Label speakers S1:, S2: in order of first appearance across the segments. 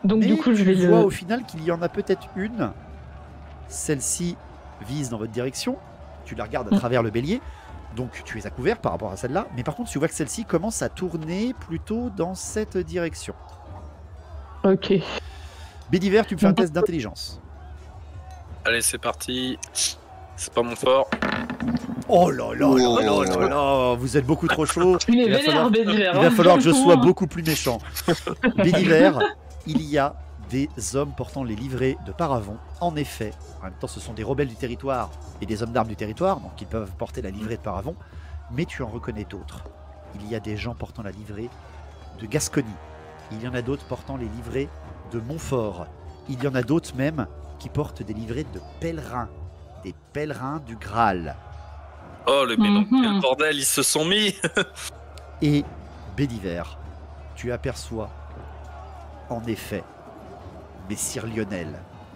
S1: Donc du coup, je vais
S2: tu vois au final qu'il y en a peut-être une. Celle-ci vise dans votre direction. Tu la regardes à travers le bélier. Donc tu es à couvert par rapport à celle-là. Mais par contre, tu vois que celle-ci commence à tourner plutôt dans cette direction.
S1: Ok.
S2: Bédiver, tu me fais un test d'intelligence.
S3: Allez, c'est parti. C'est pas mon fort.
S2: Oh là là là là là là, vous êtes beaucoup trop chaud.
S1: Il est vénère, Bédiver.
S2: Il va falloir que je sois beaucoup plus méchant. Bédiver, il y a des hommes portant les livrets de Paravon. En effet, en même temps, ce sont des rebelles du territoire et des hommes d'armes du territoire, donc ils peuvent porter la livrée de Paravon. Mais tu en reconnais d'autres. Il y a des gens portant la livrée de Gascogne. Il y en a d'autres portant les livrets de Montfort. Il y en a d'autres même qui portent des livrets de pèlerins. Des pèlerins du Graal.
S3: Oh, mais dans quel bordel ils se sont mis.
S2: Et Bédiver, tu aperçois en effet Messire Lionel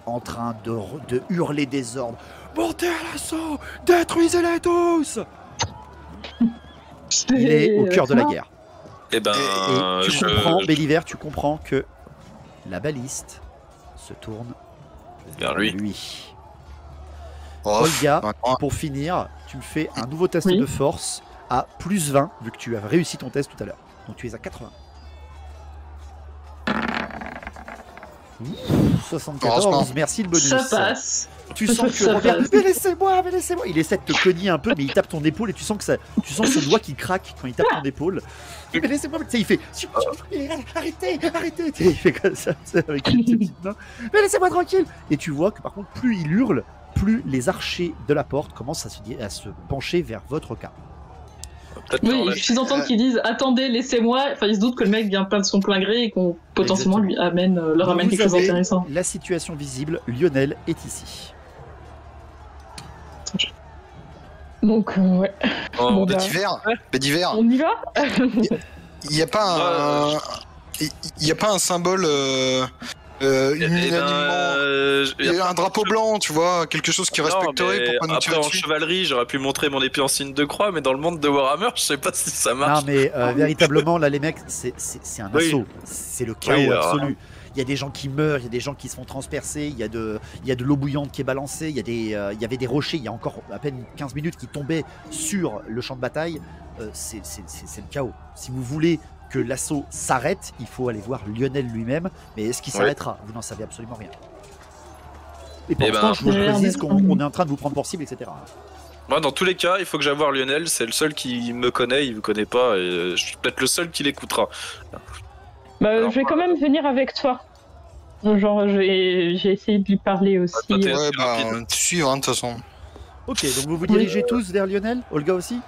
S2: en train de hurler des ordres. Montez à l'assaut, détruisez-les tous. Il est au cœur de la guerre.
S3: Et ben,
S2: et tu comprends, Bédiver, tu comprends que la baliste se tourne
S3: vers lui.
S2: Olga, pour finir, tu me fais un nouveau test de force à plus 20, vu que tu as réussi ton test tout à l'heure. Donc tu es à 80. 74, merci le bonus.
S1: Ça passe.
S2: Tu sens que Robert, mais laissez-moi. Il essaie de te cogner un peu, mais il tape ton épaule et tu sens son doigt qui craque quand il tape ton épaule. Mais laissez-moi, tu sais, il fait arrêtez. Il fait comme ça, avec une petite main. Mais laissez-moi tranquille. Et tu vois que par contre, plus il hurle, plus les archers de la porte commencent à se pencher vers votre camp.
S1: Oui, il suffit d'entendre qu'ils disent attendez, laissez-moi. Enfin, ils se doutent que le mec vient pas de son plein gré et qu'on potentiellement leur amène quelque chose d'intéressant.
S2: La situation visible, Lionel est ici.
S1: Donc, ouais.
S4: Bon, Bédiver.
S1: On y va.
S4: Il n'y a pas un symbole. Un drapeau blanc, tu vois, quelque chose qui respecterait pour pas nous tirer
S3: dessus.
S4: Après,
S3: en chevalerie, j'aurais pu montrer mon épée en signe de croix, mais dans le monde de Warhammer, je sais pas si ça marche.
S2: Non, mais véritablement, là, les mecs, c'est un assaut. C'est le chaos absolu. Il y a des gens qui meurent, il y a des gens qui se font transpercer, il y a de l'eau bouillante qui est balancée, il y avait des rochers, il y a encore à peine 15 minutes qui tombaient sur le champ de bataille. C'est le chaos. Si vous voulez que l'assaut s'arrête, il faut aller voir Lionel lui-même. Mais est-ce qu'il s'arrêtera? Vous n'en savez absolument rien. Et pour l'instant, je vous précise qu'on est en train de vous prendre pour cible, etc.
S3: Moi, dans tous les cas, il faut que j'aille voir Lionel. C'est le seul qui me connaît, il me connaît pas. Et je suis peut-être le seul qui l'écoutera.
S1: Bah, je vais quand même venir avec toi. Genre, j'ai essayé de lui parler aussi.
S4: Ouais, bah, suivre, de toute façon.
S2: Ok, donc vous vous dirigez tous vers Lionel? Olga aussi?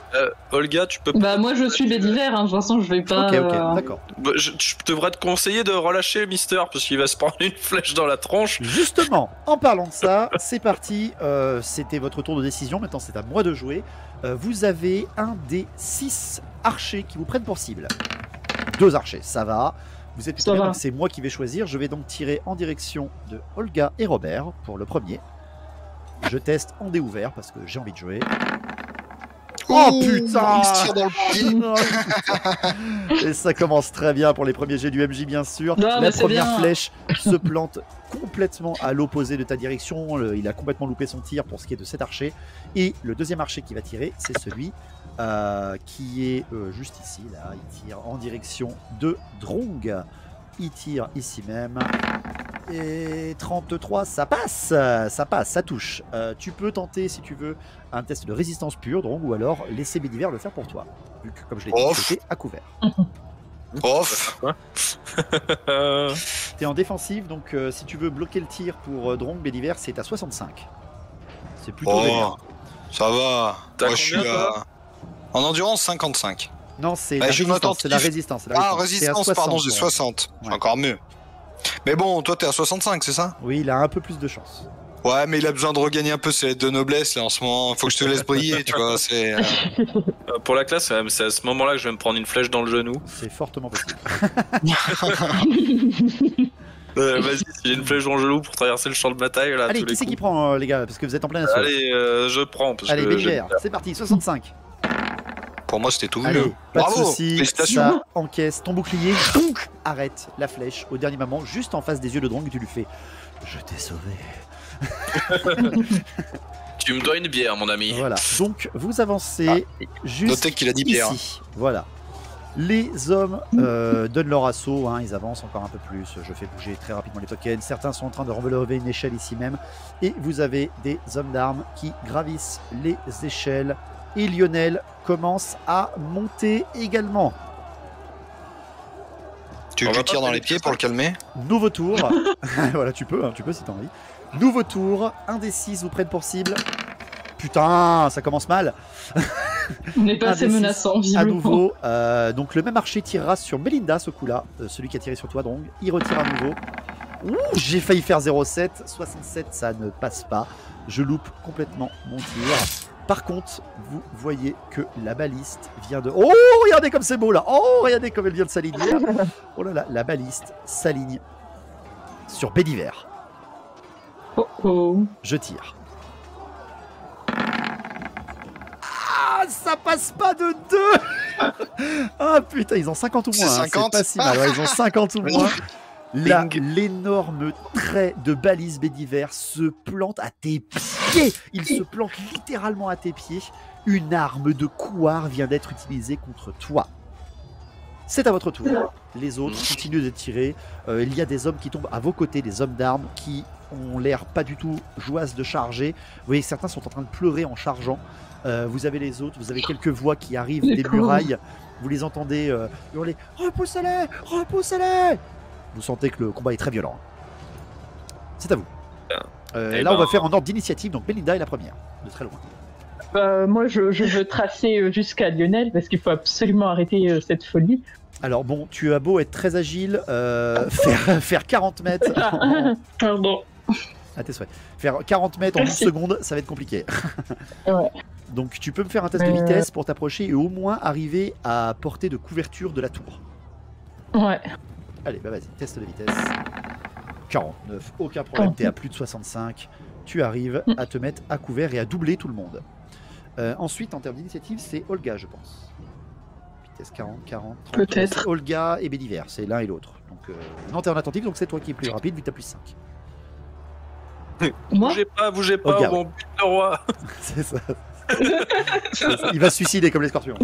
S3: Olga, tu peux...
S1: Bah moi je suis Bédiver, de toute façon je vais pas...
S2: Ok, d'accord.
S3: Bah, je devrais te conseiller de relâcher Mister, parce qu'il va se prendre une flèche dans la tronche.
S2: Justement, en parlant de ça, c'est parti. C'était votre tour de décision, maintenant c'est à moi de jouer. Vous avez un des 6 archers qui vous prennent pour cible. 2 archers, ça va. Vous êtes plutôt bien, donc c'est moi qui vais choisir. Je vais donc tirer en direction de Olga et Robert pour le premier. Je teste en dé ouvert parce que j'ai envie de jouer. Oh putain!
S4: Il se tire dans le pied.
S2: Et ça commence très bien pour les premiers jets du MJ, bien sûr.
S1: Non,
S2: la première flèche se plante complètement à l'opposé de ta direction. Il a complètement loupé son tir pour ce qui est de cet archer. Et le deuxième archer qui va tirer, c'est celui qui est juste ici. Là, il tire en direction de Drong. Il tire ici même. Et 33, ça passe, ça touche. Tu peux tenter, si tu veux, un test de résistance pure, donc, ou alors laisser Bédiver le faire pour toi. Vu que, comme je l'ai dit, c'était à couvert.
S4: Off.
S2: T'es en défensive, donc si tu veux bloquer le tir pour Drong, Bédiver, c'est à 65. C'est plutôt bien.
S4: Ça va. Moi, je suis en endurance 55.
S2: Non, c'est la résistance.
S4: Résistance, pardon, j'ai 60. C'est encore mieux. Mais bon, toi t'es à 65, c'est ça?
S2: Oui, il a un peu plus de chance.
S4: Ouais, mais il a besoin de regagner un peu ses lettres de noblesse là en ce moment. Faut que je te laisse briller, tu vois.
S3: Pour la classe, c'est à ce moment-là que je vais me prendre une flèche dans le genou.
S2: C'est fortement possible.
S3: Vas-y, si j'ai une flèche dans le genou pour traverser le champ de bataille. Là,
S2: allez, qui c'est qui prend, les gars? Parce que vous êtes en plein assaut.
S3: Allez, je prends.
S2: Allez, Bédiver, c'est parti, 65.
S4: pour moi c'était tout vu.
S2: Allez, pas de
S4: Bravo,
S2: soucis,
S4: félicitations.
S2: ça encaisse ton bouclier, donc arrête la flèche au dernier moment, juste en face des yeux de Drong, tu lui fais « Je t'ai sauvé ».
S3: Tu me dois une bière, mon ami.
S2: Voilà, donc vous avancez juste
S4: Notez qu'il a dit bière.
S2: ici. Voilà. Les hommes donnent leur assaut, hein, ils avancent encore un peu plus. Je fais bouger très rapidement les tokens. Certains sont en train de relever une échelle ici même. Et vous avez des hommes d'armes qui gravissent les échelles. Et Lionel commence à monter également.
S4: Tu lui tires dans les pieds pour le calmer?
S2: Nouveau tour. Voilà, tu peux si t'as envie. Nouveau tour. 1 des 6 vous prennent pour cible. Putain, ça commence mal.
S1: On n'est pas assez menaçant,
S2: À
S1: visiblement.
S2: nouveau, donc le même archer tirera sur Melinda ce coup-là, celui qui a tiré sur toi, Drong. Il retire à nouveau. Ouh, j'ai failli faire 0,7. 67, ça ne passe pas. Je loupe complètement mon tir. Par contre, vous voyez que la baliste vient de... Oh, regardez comme c'est beau là. Oh, regardez comme elle vient de s'aligner. Oh là là, la baliste s'aligne sur Béliver.
S1: Oh oh.
S2: Je tire. Ah, ça passe pas de 2. Ah putain, ils ont 50 ou moins.
S4: C'est 50.
S2: C'est pas si mal. Ouais, ils ont 50 ou moins. Là,
S3: Bing.
S2: l'énorme trait de balise Bédiver se plante à tes pieds. Il se plante littéralement à tes pieds. Une arme de couard vient d'être utilisée contre toi. C'est à votre tour. Les autres continuent de tirer. Il y a des hommes qui tombent à vos côtés, des hommes d'armes qui ont l'air pas du tout joyeux de charger. Vous voyez que certains sont en train de pleurer en chargeant. Vous avez les autres, vous avez quelques voix qui arrivent
S1: Les
S2: des
S1: pauvres.
S2: murailles. Vous les entendez hurler « Repoussez-les! Repoussez-les !» Vous sentez que le combat est très violent. C'est à vous.
S3: Eh
S2: Là, on va
S3: ben.
S2: faire en ordre d'initiative. Donc, Melinda est la première, de très loin.
S5: Moi, je veux tracer jusqu'à Lionel parce qu'il faut absolument arrêter cette folie.
S2: Alors, bon, tu as beau être très agile, faire 40 mètres.
S1: Pardon.
S2: À tes souhaits. Faire 40 mètres en 12
S1: Merci.
S2: secondes, ça va être compliqué.
S5: Ouais.
S2: Donc, tu peux me faire un test de vitesse pour t'approcher et au moins arriver à portée de couverture de la tour.
S5: Ouais.
S2: Allez, bah vas-y, test de vitesse. 49, aucun problème, t'es à plus de 65. Tu arrives à te mettre à couvert et à doubler tout le monde. Ensuite, en termes d'initiative, c'est Olga, je pense. Vitesse 40, 40, 30.
S1: Peut-être.
S2: C'est Olga et Béliver, c'est l'un et l'autre. Donc, non, t'es en attentif, donc c'est toi qui es plus rapide, vu que t'as plus 5.
S1: Moi
S3: Bougez pas,
S2: Regarde.
S3: mon but de roi.
S2: C'est ça. Il va se suicider comme les scorpions.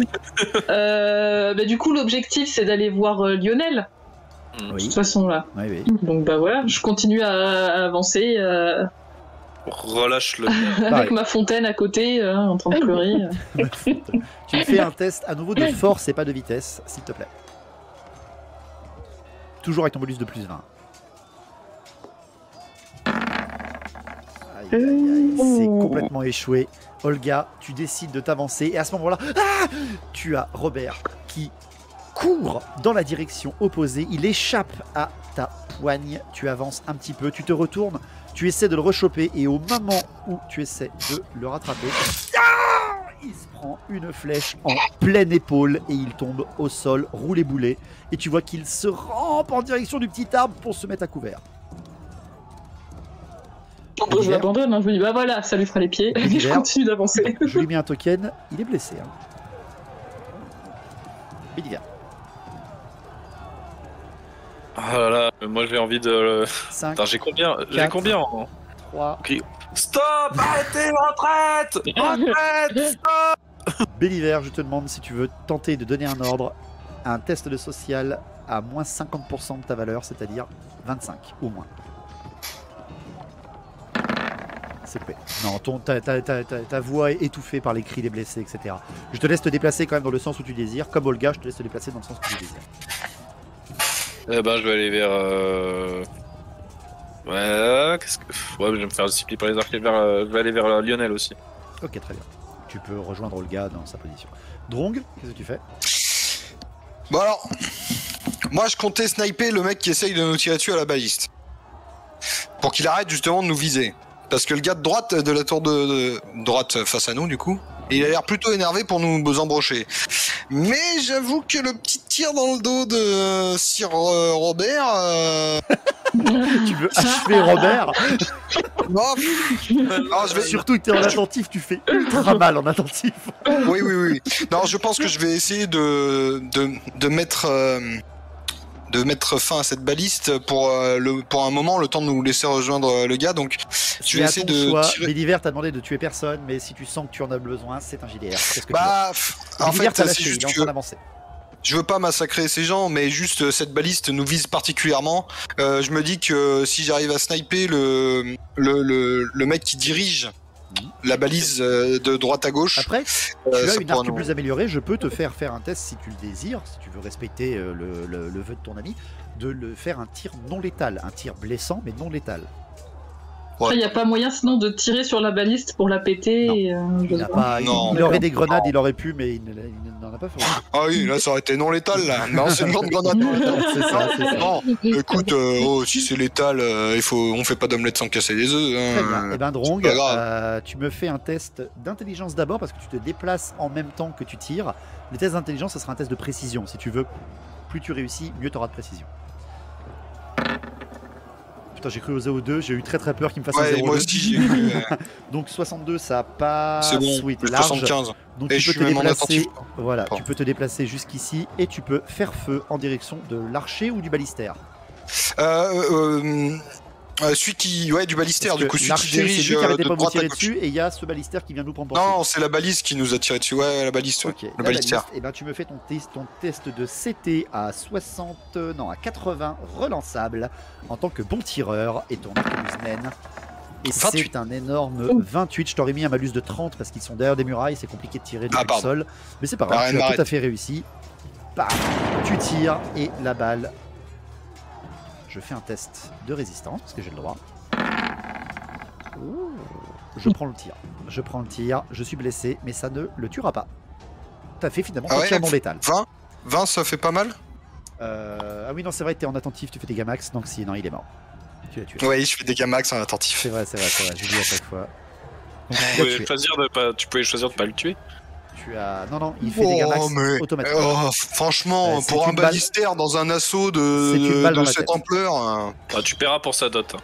S1: Bah, du coup, l'objectif, c'est d'aller voir Lionel. De
S2: Oui,
S1: toute façon, là.
S2: oui, oui.
S1: Donc, bah voilà, je continue à avancer
S3: Relâche le.
S1: avec
S2: Pareil.
S1: ma fontaine à côté, en train de pleurer.
S2: Tu me fais un test à nouveau de force et pas de vitesse, s'il te plaît. Toujours avec ton bonus de plus 20. Aïe, aïe, aïe, c'est complètement échoué. Olga, tu décides de t'avancer et à ce moment-là, tu as Robert qui court dans la direction opposée. Il échappe à ta poigne. Tu avances un petit peu, tu te retournes, tu essaies de le rechoper et au moment où tu essaies de le rattraper, il se prend une flèche en pleine épaule et il tombe au sol, roulé boulet. Et tu vois qu'il se rampe en direction du petit arbre pour se mettre à couvert.
S1: Donc, je l'abandonne, hein. Je me dis, bah voilà, ça lui fera les pieds. Et je continue d'avancer.
S2: Je lui mets un token, il est blessé. Hein. Béliver.
S3: Ah là là, moi j'ai envie de.
S2: 5,
S3: Attends, j'ai combien? J'ai
S2: Quatre.
S3: combien en...
S2: 3.
S3: Ok. Stop! Arrêtez, retraite! Retraite! Stop!
S2: Béliver, je te demande si tu veux tenter de donner un ordre à un test de social à moins 50% de ta valeur, c'est-à-dire 25 au moins. C'est coupé. Non, ta voix est étouffée par les cris des blessés, etc. Je te laisse te déplacer quand même dans le sens où tu désires. Comme Olga, je te laisse te déplacer dans le sens où tu désires.
S3: Eh ben, je vais aller vers. Ouais, qu'est-ce que. Ouais, je vais me faire discipliner par les arcs. Je vais aller vers Lionel aussi.
S2: Ok, très bien. Tu peux rejoindre Olga dans sa position. Drong, qu'est-ce que tu fais?
S4: Bon alors, moi je comptais sniper le mec qui essaye de nous tirer dessus à la baliste. Pour qu'il arrête justement de nous viser. Parce que le gars de droite, de la tour de droite face à nous du coup, il a l'air plutôt énervé pour nous embrocher. Mais j'avoue que le petit tir dans le dos de Sir Robert...
S2: Tu veux achever Robert?
S4: Non, je vais...
S2: Surtout que t'es en attentif, tu fais ultra mal en attentif.
S4: Oui. Non, je pense que je vais essayer de mettre fin à cette baliste pour un moment, le temps de nous laisser rejoindre le gars. Donc, je vais essayer de tirer.
S2: Béliver t'a demandé de tuer personne, mais si tu sens que tu en as besoin, c'est un JDR. Qu'est-ce que
S4: en fait,
S2: c'est
S4: c'est juste que je veux pas massacrer ces gens, mais juste cette baliste nous vise particulièrement. Je me dis que si j'arrive à sniper le mec qui dirige la balise de droite à gauche.
S2: Après, tu as une arme plus améliorée, je peux te faire un test si tu le désires, si tu veux respecter le vœu de ton ami, de le faire un tir non létal, un tir blessant mais non létal.
S1: Après, il n'y a pas moyen sinon de tirer sur la baliste pour la péter.
S2: Il aurait des grenades, il aurait pu, mais il n'en a pas fait.
S4: Ah oui, là ça aurait été non létal là. Non, c'est une grande grenade non létale.
S2: C'est ça.
S4: Non, écoute, si c'est létal, on fait pas d'omelette sans casser les œufs.
S2: Très bien. Et ben Drong, tu me fais un test d'intelligence d'abord parce que tu te déplaces en même temps que tu tires. Le test d'intelligence, ça sera un test de précision. Si tu veux, plus tu réussis, mieux tu auras de précision. Putain, j'ai cru au 0,2, j'ai eu très peur qu'il me fasse un 0,2.
S4: Moi aussi j'ai cru.
S2: Donc 62, ça passe.
S4: C'est bon,
S2: oui,
S4: plus
S2: large.
S4: 75.
S2: Donc
S4: et
S2: tu
S4: je
S2: peux
S4: suis
S2: te
S4: même
S2: déplacer. Voilà, tu peux te déplacer jusqu'ici et tu peux faire feu en direction de l'archer ou du balistère.
S4: Celui qui, du balistère, du coup, celui qui dirige
S2: lui qui arrêtait
S4: de
S2: pas
S4: droite
S2: vous
S4: à
S2: tirer
S4: gauche.
S2: dessus et il y a ce balistère qui vient nous prendre pour
S4: Non, c'est la balise qui nous a tiré dessus. Ouais, la baliste.
S2: Ok,
S4: le balistère.
S2: Et ben tu me fais ton test de CT à 80 relançable en tant que bon tireur et ton arc mène. Et c'est un énorme 28. Je t'aurais mis un malus de 30 parce qu'ils sont derrière des murailles, c'est compliqué de tirer depuis le sol. Mais c'est pas grave, tu as tout à fait réussi. Bam, tu tires et la balle. Je fais un test de résistance parce que j'ai le droit. Ouh. Je prends le tir. Je suis blessé, mais ça ne le tuera pas. T'as fait finalement un tir non létal.
S4: 20, ça fait pas mal.
S2: Ah oui, non, c'est vrai, t'es en attentif, tu fais des gamax, donc si, non, il est mort. Tu l'as tué.
S4: Oui, je fais des gamax en attentif.
S2: C'est vrai, j'ai dit à chaque fois. Donc,
S3: tu pouvais choisir de pas le tuer.
S2: Non, il fait des gamax automatiquement.
S4: Franchement, pour un balistère dans un assaut de cette ampleur...
S3: tu paieras pour sa dot.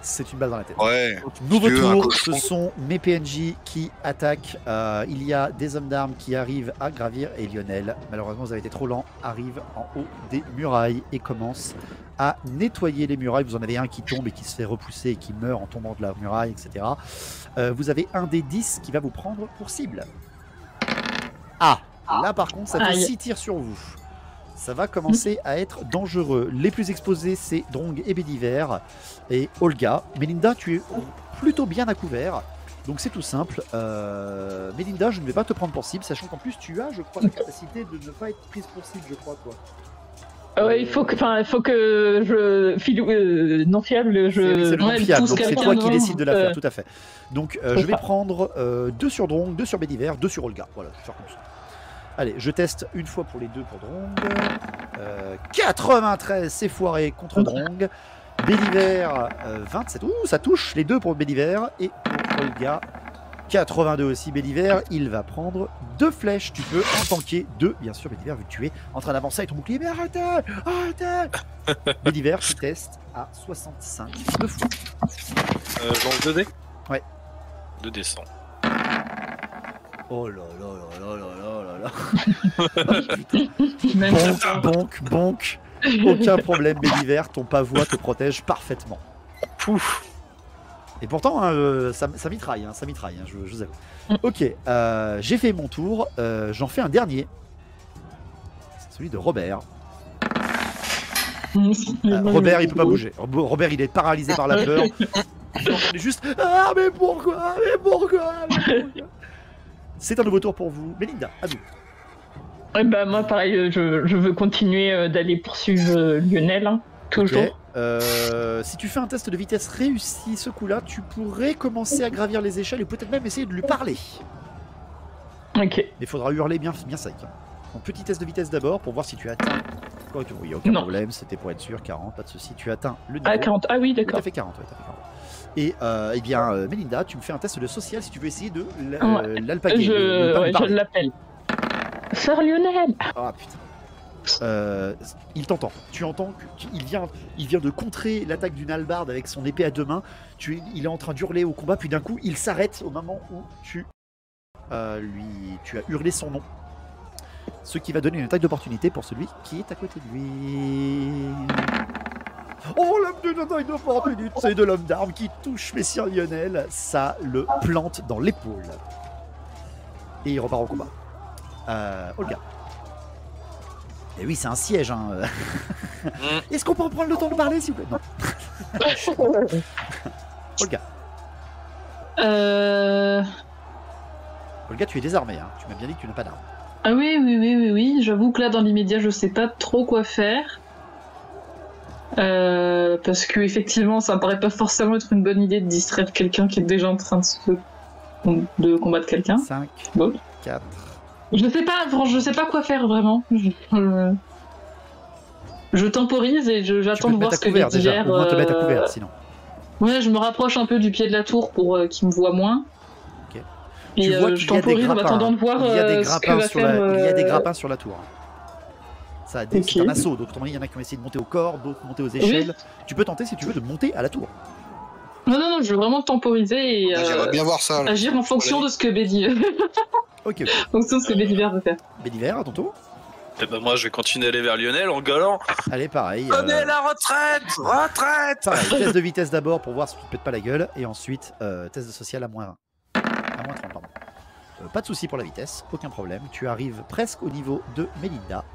S2: C'est une balle dans la tête.
S4: Ouais.
S2: Nouveau tour, ce sont mes PNJ qui attaquent. Il y a des hommes d'armes qui arrivent à gravir et Lionel, malheureusement vous avez été trop lent, arrive en haut des murailles et commence à nettoyer les murailles. Vous en avez un qui tombe et qui se fait repousser et qui meurt en tombant de la muraille, etc. Vous avez un des 10 qui va vous prendre pour cible. Là par contre ça fait 6 tirs sur vous. Ça va commencer à être dangereux. Les plus exposés, c'est Drong et Béliver et Olga. Melinda, tu es plutôt bien à couvert. Donc c'est tout simple. Melinda, je ne vais pas te prendre pour cible, sachant qu'en plus tu as, je crois, la capacité de ne pas être prise pour cible, je crois, toi.
S5: Ouais, il faut que je... non fiable,
S2: c'est non fiable, donc c'est toi qui décides de la faire, tout à fait. Donc je vais prendre 2 sur Drong, 2 sur Béliver, 2 sur Olga. Voilà, je vais faire comme ça. Allez, je teste une fois pour les deux pour Drong. 93, c'est foiré contre Drong. Béliver, 27. Ouh, ça touche les deux pour Béliver. Et pour Olga, 82 aussi. Béliver, il va prendre 2 flèches. Tu peux en tanker 2. Bien sûr, Béliver, vu que tu es en train d'avancer avec ton bouclier. Mais arrêtez, Béliver, tu testes à 65 de fois.
S3: Genre 2D.
S2: Ouais.
S3: 2D 100.
S2: Oh là là là là là là là. Bonk. Aucun problème, Béliver, ton pavois te protège parfaitement.
S3: Pouf.
S2: Et pourtant, ça mitraille, je vous avoue. Ok, j'ai fait mon tour, j'en fais un dernier. C'est celui de Robert. Robert, il peut pas bouger. Robert, il est paralysé par la peur. Il est juste ah mais pourquoi C'est un nouveau tour pour vous. Melinda, à vous.
S5: Bah moi pareil, je veux continuer d'aller poursuivre Lionel, hein, toujours.
S2: Okay. Si tu fais un test de vitesse réussi ce coup-là, tu pourrais commencer à gravir les échelles et peut-être même essayer de lui parler.
S5: Ok.
S2: Mais il faudra hurler bien sec. Donc petit test de vitesse d'abord pour voir si tu atteins. Oui, aucun problème, c'était pour être sûr, 40, pas de souci. Tu atteins le niveau.
S5: Ah 40, ah oui d'accord.
S2: Tu as fait 40, ouais, t'as fait 40. Et eh bien, Melinda, tu me fais un test de social si tu veux essayer de l'alpaguer.
S5: Je l'appelle. Sœur Lionel.
S2: Ah putain. Il t'entend. Tu entends qu'il vient de contrer l'attaque d'une hallebarde avec son épée à 2 mains. Il est en train d'hurler au combat, puis d'un coup, il s'arrête au moment où tu as hurlé son nom. Ce qui va donner une attaque d'opportunité pour celui qui est à côté de lui. Oh, l'homme d'une attaque d'opportunité de l'homme d'armes qui touche Messire Lionel. Ça le plante dans l'épaule. Et il repart au combat. Olga. Et oui, c'est un siège. Hein. Est-ce qu'on peut prendre le temps de parler, s'il vous plaît? Non. Olga. Olga, tu es désarmée. Hein. Tu m'as bien dit que tu n'as pas d'arme.
S1: Ah oui. J'avoue que là, dans l'immédiat, je sais pas trop quoi faire. Parce que effectivement, ça me paraît pas forcément être une bonne idée de distraire quelqu'un qui est déjà en train de combattre quelqu'un.
S2: 5,
S1: bon.
S2: 4...
S1: Je sais pas quoi faire vraiment. Je temporise et j'attends de voir ce que Bédiver.
S2: Au moins te mettre à couvert, sinon.
S1: Ouais, je me rapproche un peu du pied de la tour pour qu'il me voie moins.
S2: Okay.
S1: Et je temporise en attendant de voir
S2: il y a des
S1: ce que va faire.
S2: Il y a des grappins sur la tour. Ça, c'est un assaut, donc il y en a qui ont essayé de monter au corps, d'autres monter aux échelles. Oui. Tu peux tenter si tu veux de monter à la tour.
S1: Non, je veux vraiment temporiser et
S4: j'aimerais bien voir ça,
S1: agir en fonction de ce que Bédiver.
S2: Ok.
S1: En fonction de ce que Bédiver veut faire.
S2: Bédiver, à ton tour.
S3: Et ben moi je vais continuer à aller vers Lionel en gueulant.
S2: Allez, pareil.
S3: Prenez la retraite.
S2: Pareil, test de vitesse d'abord pour voir si tu te pètes pas la gueule, et ensuite test de social à moins 20. À moins 30, pardon. Pas de souci pour la vitesse, aucun problème. Tu arrives presque au niveau de Melinda.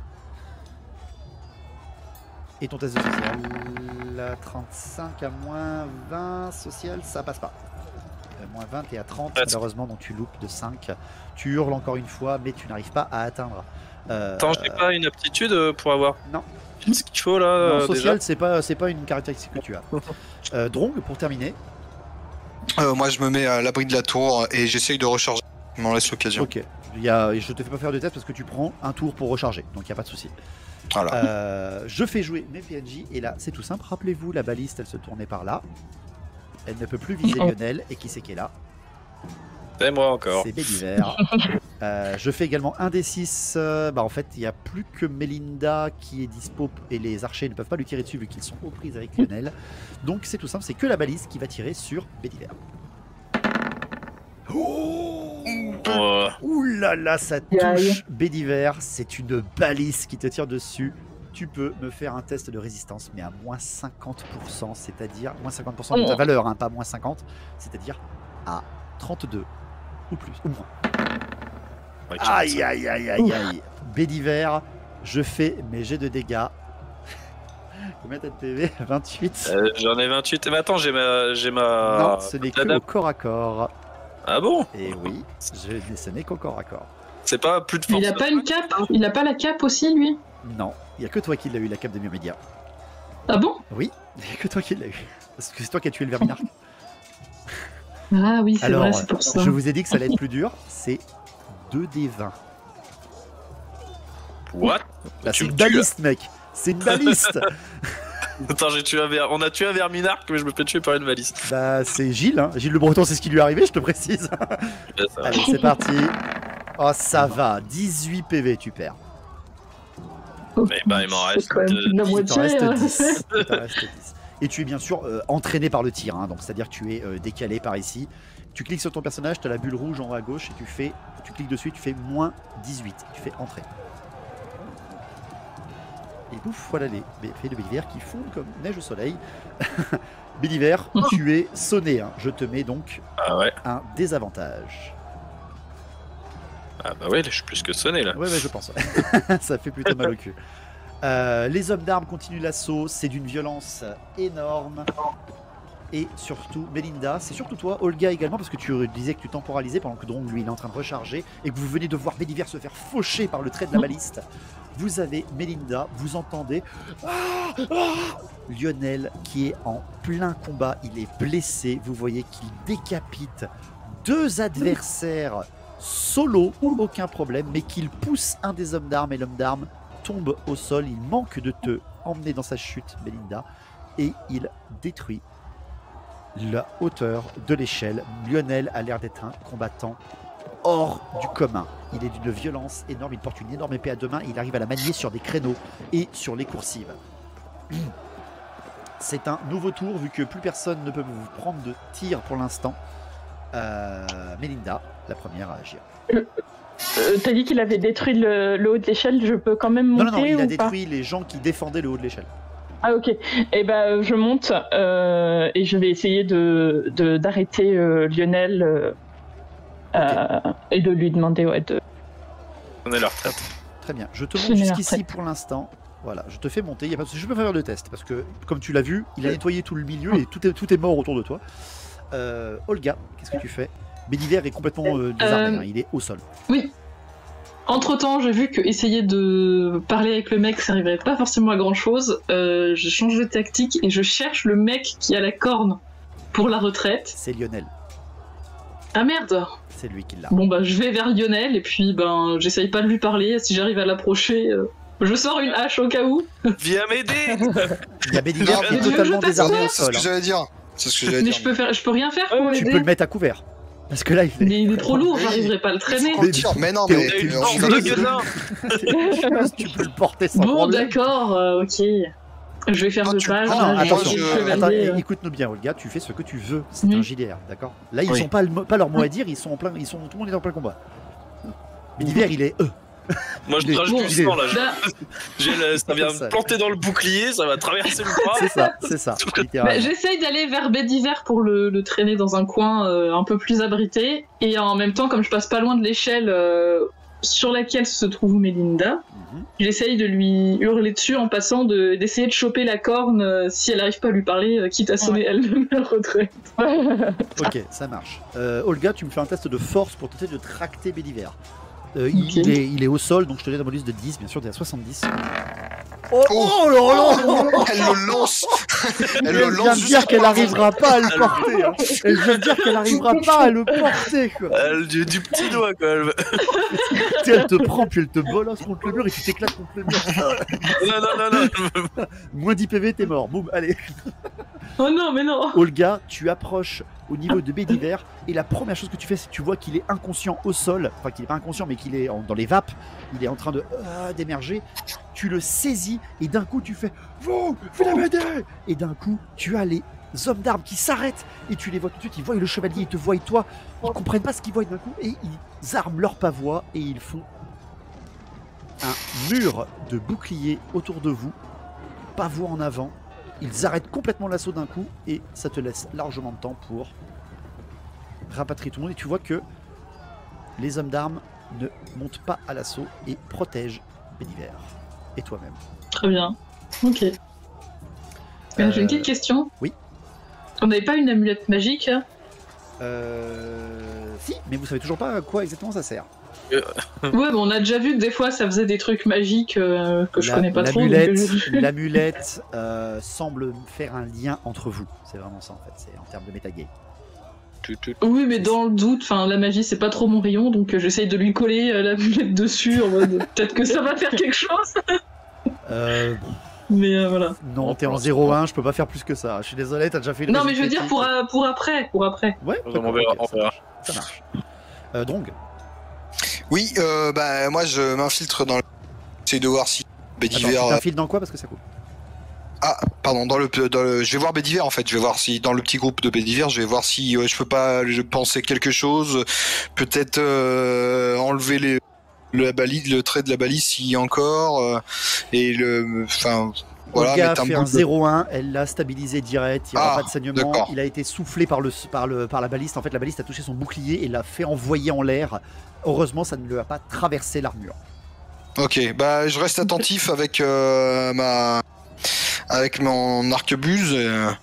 S2: Et ton test de social, à 35 à moins 20, social, ça passe pas. Moins 20 et à 30, malheureusement, donc tu loupes de 5. Tu hurles encore une fois, mais tu n'arrives pas à atteindre.
S3: Attends, j'ai pas une aptitude pour avoir
S2: non.
S3: Ce qu'il faut là.
S2: Non, social, c'est pas une caractéristique que tu as. Drong, pour terminer.
S4: Moi, je me mets à l'abri de la tour et j'essaye de recharger. Je m'en laisse l'occasion.
S2: Ok. Je te fais pas faire de test parce que tu prends un tour pour recharger, donc il n'y a pas de souci.
S4: Voilà.
S2: Je fais jouer mes PNJ et là, c'est tout simple. Rappelez-vous, la baliste, elle se tournait par là. Elle ne peut plus viser Lionel. Et qui c'est qui est là?
S3: C'est moi encore.
S2: C'est Bédiver. Je fais également un des 6. En fait, il n'y a plus que Melinda qui est dispo et les archers ne peuvent pas lui tirer dessus vu qu'ils sont aux prises avec Lionel. Donc c'est tout simple, c'est que la balise qui va tirer sur Bédiver. Ouh là là, ça touche Bédiver. C'est une balise qui te tire dessus. Tu peux me faire un test de résistance, mais à moins 50%, c'est-à-dire moins 50% de ta valeur, hein, pas moins 50, c'est-à-dire à 32 ou plus, ou moins. Ouais, aïe, aïe, aïe, aïe, aïe. Bédiver, je fais mes jets de dégâts. Combien t'as de PV? 28.
S3: J'en ai 28. Mais attends, j'ai ma.
S2: Non, ce n'est que au corps à corps.
S3: Ah bon?
S2: Et oui, ce n'est qu'au corps à corps.
S3: C'est pas plus de force.
S1: Il a pas une cape? Il a pas la cape aussi, lui?
S2: Non, il n'y a que toi qui l'as eu, la cape de Myrmédia.
S1: Ah bon?
S2: Oui, il n'y a que toi qui l'as eu. Parce que c'est toi qui as tué le Verminarque.
S1: Ah oui, c'est vrai, c'est pour ça.
S2: Je vous ai dit que ça allait être plus dur, c'est 2d20.
S3: What?
S2: Là, c'est une baliste, mec. C'est une baliste.
S3: Attends, on a tué un Verminarque, mais je me fais tuer par une baliste.
S2: Bah, c'est Gilles, hein. Gilles Le Breton, c'est ce qui lui est arrivé, je te précise. Allez, c'est parti. Oh, ça va. 18 PV, tu perds.
S3: Mais bah, il m'en reste
S1: la moitié.
S2: 10. Et tu es bien sûr entraîné par le tir, hein. Donc c'est-à-dire que tu es décalé par ici. Tu cliques sur ton personnage, tu as la bulle rouge en haut à gauche et tu cliques dessus, tu fais moins 18. Tu fais entrer. Et bouf, voilà les effets de Bédiver qui fondent comme neige au soleil. Bédiver, tu es sonné, hein. Je te mets donc un désavantage.
S3: Ah bah ouais, je suis plus que sonné là.
S2: Ouais, je pense. Ça fait plutôt mal au cul. Les hommes d'armes continuent l'assaut, c'est d'une violence énorme. Et surtout, Melinda, c'est surtout toi, Olga également, parce que tu disais que tu temporalisais pendant que Drong, lui, il est en train de recharger, et que vous venez de voir Bédiver se faire faucher par le trait de la baliste. Vous avez Melinda, vous entendez Lionel qui est en plein combat, il est blessé, vous voyez qu'il décapite 2 adversaires solo, aucun problème, mais qu'il pousse un des hommes d'armes et l'homme d'armes tombe au sol. Il manque de te emmener dans sa chute, Melinda, et il détruit la hauteur de l'échelle. Lionel a l'air d'être un combattant hors du commun. Il est d'une violence énorme, il porte une énorme épée à deux mains, il arrive à la manier sur des créneaux et sur les coursives. C'est un nouveau tour, vu que plus personne ne peut vous prendre de tir pour l'instant. Mélinda, la première à agir.
S5: T'as dit qu'il avait détruit le haut de l'échelle, je peux quand même monter
S2: Non, il a
S5: ou
S2: détruit les gens qui défendaient le haut de l'échelle.
S5: Ah ok, et ben je monte et je vais essayer d'arrêter Lionel et de lui demander de...
S3: On est la retraite.
S2: Très bien, je te monte jusqu'ici pour l'instant. Voilà, je te fais monter, y a pas de souci. Je peux faire le test parce que, comme tu l'as vu, il a nettoyé tout le milieu et tout est mort autour de toi. Olga, qu'est-ce que tu fais? Bédiver est complètement désarmé, hein, il est au sol.
S1: Oui. Entre-temps, j'ai vu que essayer de parler avec le mec, ça n'arriverait pas forcément à grand-chose. Je change de tactique et je cherche le mec qui a la corne pour la retraite.
S2: C'est Lionel.
S1: Ah merde!
S2: C'est lui qui l'a.
S1: Bon bah je vais vers Lionel et puis j'essaye pas de lui parler. Si j'arrive à l'approcher, je sors une hache au cas où.
S3: Viens m'aider!
S2: Il y a Bédiver qui est totalement désarmé au
S4: C'est
S2: sol.
S4: ce que j'allais dire. C'est ce que j'allais
S1: Mais
S4: dire.
S1: je peux rien faire pour
S2: Tu
S1: l'aider.
S2: peux le mettre à couvert. Parce que là,
S1: Il est trop lourd, j'arriverai pas à le traîner.
S4: Mais non, mais
S3: T'as une
S4: on
S3: force
S4: va-
S3: de gueudin!
S2: tu peux le porter sans
S1: Bon
S2: problème.
S1: d'accord, ok. Je vais faire
S4: Ah,
S1: le
S4: tu-
S1: page.
S2: Ah non,
S1: je vais
S2: attention,
S1: essayer de
S2: attends,
S1: chevalier,
S2: écoute-nous bien, Olga, tu fais ce que tu veux, c'est
S1: Oui.
S2: un JDR, d'accord? Là, ils
S4: Oui.
S2: ont pas leur mot à dire, tout le monde est en plein combat. Bédiver, il est
S3: Moi je
S2: Il est-
S3: crache
S2: il
S3: du
S2: est-
S3: sang là.
S1: Bah,
S3: Ça vient me planter dans le bouclier, ça va traverser le bras.
S2: c'est ça, littéralement.
S1: J'essaye d'aller vers Bédiver pour le traîner dans un coin un peu plus abrité. Et en même temps, comme je passe pas loin de l'échelle sur laquelle se trouve Mélinda, j'essaye de lui hurler dessus en passant d'essayer de choper la corne si elle arrive pas à lui parler, quitte à sonner elle-même la retraite.
S2: Ok, ça marche. Olga, tu me fais un test de force pour tenter de tracter Bédiver.
S1: Ok.
S2: Il est au sol, donc je te donne un bonus de 10, bien sûr, t'es à 70. Oh là là!
S4: Elle le lance. Elle
S2: Elle
S4: le
S2: vient
S4: lance
S2: de dire
S4: juste
S2: qu'elle
S4: pour-
S2: n'arrivera pas à le porter. Hein. Elle vient de dire qu'elle n'arrivera pas à le porter. Quoi.
S3: Du petit doigt quand même.
S2: Tu sais, elle te prend, puis elle te bolosse contre le mur et tu t'éclates contre le mur.
S3: Non.
S2: Moins 10 PV, t'es mort. Boum, allez.
S1: Oh non, mais non!
S2: Olga, tu approches au niveau de Bédiver et la première chose que tu fais, c'est que tu vois qu'il est inconscient au sol. Enfin, qu'il est pas inconscient, mais qu'il est dans les vapes. Il est en train d'émerger. Tu le saisis et d'un coup, tu fais « Vous m'aidez !» Et d'un coup, tu as les hommes d'armes qui s'arrêtent et tu les vois tout de suite. Ils voient le chevalier, ils te voient toi. Ils comprennent pas ce qu'ils voient d'un coup et ils arment leurs pavois et ils font un mur de boucliers autour de vous. Pavois en avant. Ils arrêtent complètement l'assaut d'un coup et ça te laisse largement de temps pour rapatrier tout le monde. Et tu vois que les hommes d'armes ne montent pas à l'assaut et protègent Bédiver et toi-même.
S1: Très bien. Ok. J'ai une petite question.
S2: Oui.
S1: On n'avait pas une amulette magique hein?
S2: Si, mais vous savez toujours pas à quoi exactement ça sert.
S1: Ouais, bon, on a déjà vu que des fois ça faisait des trucs magiques que je connais pas trop. donc,
S2: L'amulette semble faire un lien entre vous. C'est vraiment ça en fait, c'est en termes de metagame.
S1: Oui, mais dans le doute, la magie c'est pas trop mon rayon, donc j'essaye de lui coller l'amulette dessus en mode peut-être que ça va faire quelque chose. Mais voilà.
S2: Non, t'es en 0-1, je peux pas faire plus que ça. Je suis désolé, t'as déjà fait une
S1: Non, mais je veux dire
S2: critique.
S1: pour après.
S2: Ouais,
S3: On
S2: d'accord,
S3: verra,
S2: ok,
S3: on verra.
S2: ça marche. Drong.
S4: Oui, moi je m'infiltre dans le. J'essaie de voir si
S2: Attends,
S4: Bédiver.
S2: tu t'infiles dans quoi parce que ça coupe.
S4: Ah, pardon, dans le. Je vais voir Bédiver en fait. Je vais voir si dans le petit groupe de Bédiver, je vais voir si je peux pas penser quelque chose. Peut-être enlever le trait de la balise s'il y a encore. Et le. Enfin. Voilà,
S2: Olga
S4: mettre
S2: a fait un 0-1, elle l'a stabilisé direct, il n'y aura
S4: Ah,
S2: pas de saignement,
S4: d'accord.
S2: il a été soufflé par la baliste, en fait la baliste a touché son bouclier et l'a fait envoyer en l'air. Heureusement ça ne lui a pas traversé l'armure.
S4: Ok, bah je reste attentif avec avec mon arquebuse en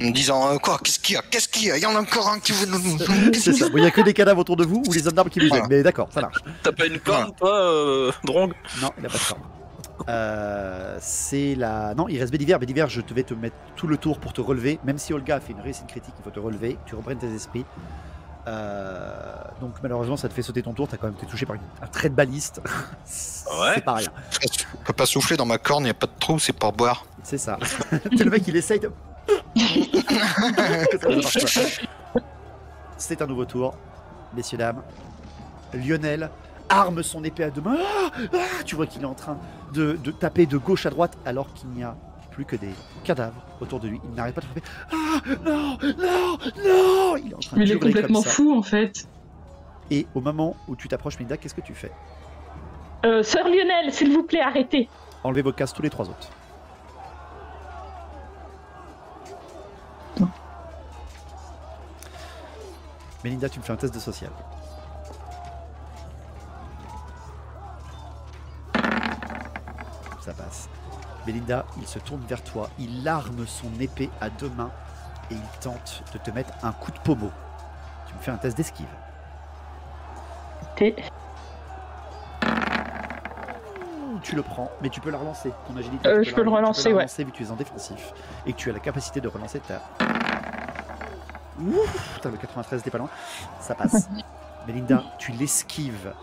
S4: me disant quoi, qu'est-ce qu'il y a, il y en a encore un qui veut nous.
S2: C'est ça, il n'y a que des cadavres autour de vous ou les hommes d'armes qui vous aident,
S4: Voilà.
S2: mais d'accord, ça marche.
S3: T'as pas une corne toi, Drong?
S2: Non, il n'a pas de corne. C'est la... Non, il reste Bédiver. Bédiver, je vais te mettre tout le tour pour te relever. Même si Olga a fait une réussite critique, il faut te relever, que tu reprennes tes esprits. Donc malheureusement, ça te fait sauter ton tour. T'es touché par un trait de baliste.
S3: Ouais.
S2: C'est pas rien.
S4: Je peux pas souffler dans ma corne, il n'y a pas de trou, c'est pour boire.
S2: C'est ça. C'est le mec, il essaye de... Ça marche pas. C'est un nouveau tour, messieurs, dames. Lionel arme son épée à deux mains. Tu vois qu'il est en train de taper de gauche à droite alors qu'il n'y a plus que des cadavres autour de lui. Il n'arrête pas de frapper. Non, non, non. Il est en train
S1: Mais
S2: de
S1: il est
S2: hurler
S1: complètement
S2: comme ça.
S1: fou en fait.
S2: Et au moment où tu t'approches, Melinda, qu'est-ce que tu fais?
S5: Sœur Lionel, s'il vous plaît, arrêtez.
S2: Enlevez vos casques tous les 3 autres.
S1: Non.
S2: Melinda, tu me fais un test de social. Ça passe. Melinda, il se tourne vers toi, il arme son épée à deux mains et il tente de te mettre un coup de pommeau. Tu me fais un test d'esquive. Tu le prends, mais tu peux la relancer. Ton agilité,
S5: Je peux le relancer, ouais.
S2: Vu que tu es en défensif et que tu as la capacité de relancer ta. Ouf, putain, le 93 t'es pas loin. Ça passe. Melinda, tu l'esquives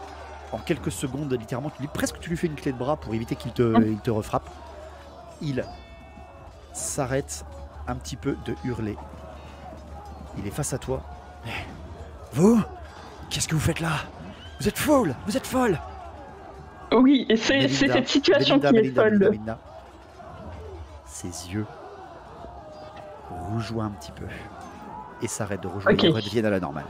S2: en quelques secondes, littéralement. Presque tu lui fais une clé de bras pour éviter qu'il te refrappe. Il s'arrête un petit peu de hurler. Il est face à toi. Vous? Qu'est-ce que vous faites là? Vous êtes folle! Vous êtes folle!
S5: Oui, et c'est
S2: Melinda,
S5: cette situation
S2: Melinda,
S5: qui est
S2: Melinda,
S5: folle.
S2: Melinda, Melinda. Ses yeux rougeoient un petit peu et s'arrêtent de rougeoyer,
S5: Ok.
S2: redeviennent à la normale.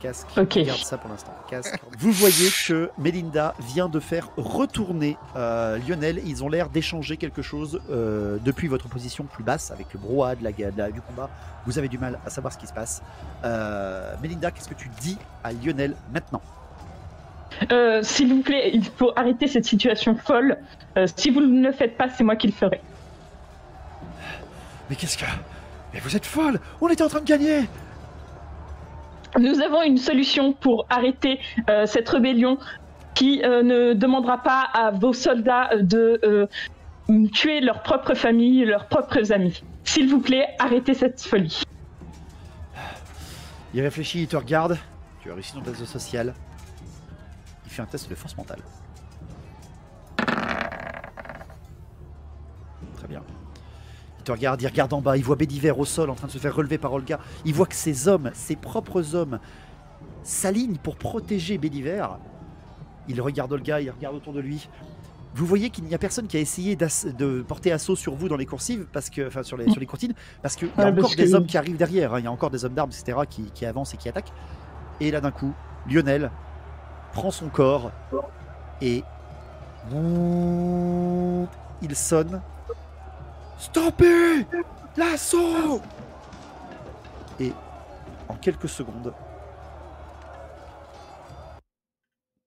S2: Casque,
S5: Ok.
S2: garde ça pour l'instant. Casque. Vous voyez que Melinda vient de faire retourner Lionel. Ils ont l'air d'échanger quelque chose depuis votre position plus basse avec le brouhaha du combat. Vous avez du mal à savoir ce qui se passe. Melinda, qu'est-ce que tu dis à Lionel maintenant?
S5: S'il vous plaît, il faut arrêter cette situation folle. Si vous ne le faites pas, c'est moi qui le ferai.
S2: Mais qu'est-ce que... Mais vous êtes folle! On était en train de gagner!
S5: Nous avons une solution pour arrêter cette rébellion qui ne demandera pas à vos soldats de tuer leur propre famille, leurs propres amis. S'il vous plaît, arrêtez cette folie.
S2: Il réfléchit, il te regarde. Tu as réussi ton test de social. Il fait un test de force mentale. Très bien. Il te regarde, il regarde en bas, il voit Bédiver au sol en train de se faire relever par Olga. Il voit que ses hommes, ses propres hommes, s'alignent pour protéger Bédiver. Il regarde Olga, il regarde autour de lui. Vous voyez qu'il n'y a personne qui a essayé de porter assaut sur vous dans les coursives, parce que, enfin sur les courtines, parce qu'il y a encore des hommes qui arrivent derrière, hein. Il y a encore des hommes d'armes, etc., qui avancent et qui attaquent. Et là d'un coup, Lionel prend son corps et il sonne. Stoppez l'assaut! Et en quelques secondes,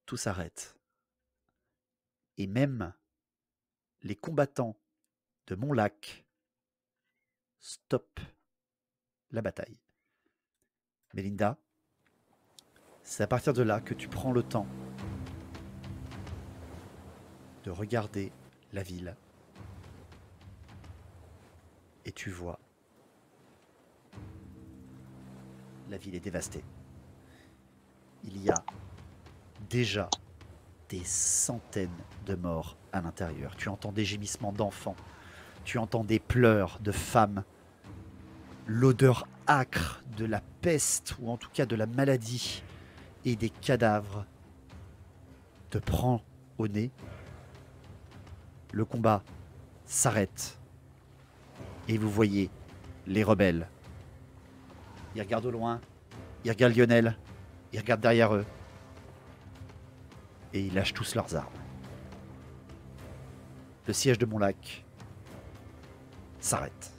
S2: tout s'arrête. Et même les combattants de Montlac stoppent la bataille. Melinda, c'est à partir de là que tu prends le temps de regarder la ville. Et tu vois, la ville est dévastée. Il y a déjà des centaines de morts à l'intérieur. Tu entends des gémissements d'enfants, tu entends des pleurs de femmes, l'odeur âcre de la peste, ou en tout cas de la maladie, et des cadavres te prend au nez. Le combat s'arrête. Et vous voyez les rebelles. Ils regardent au loin, ils regardent Lionel, ils regardent derrière eux. Et ils lâchent tous leurs armes. Le siège de Montlac s'arrête.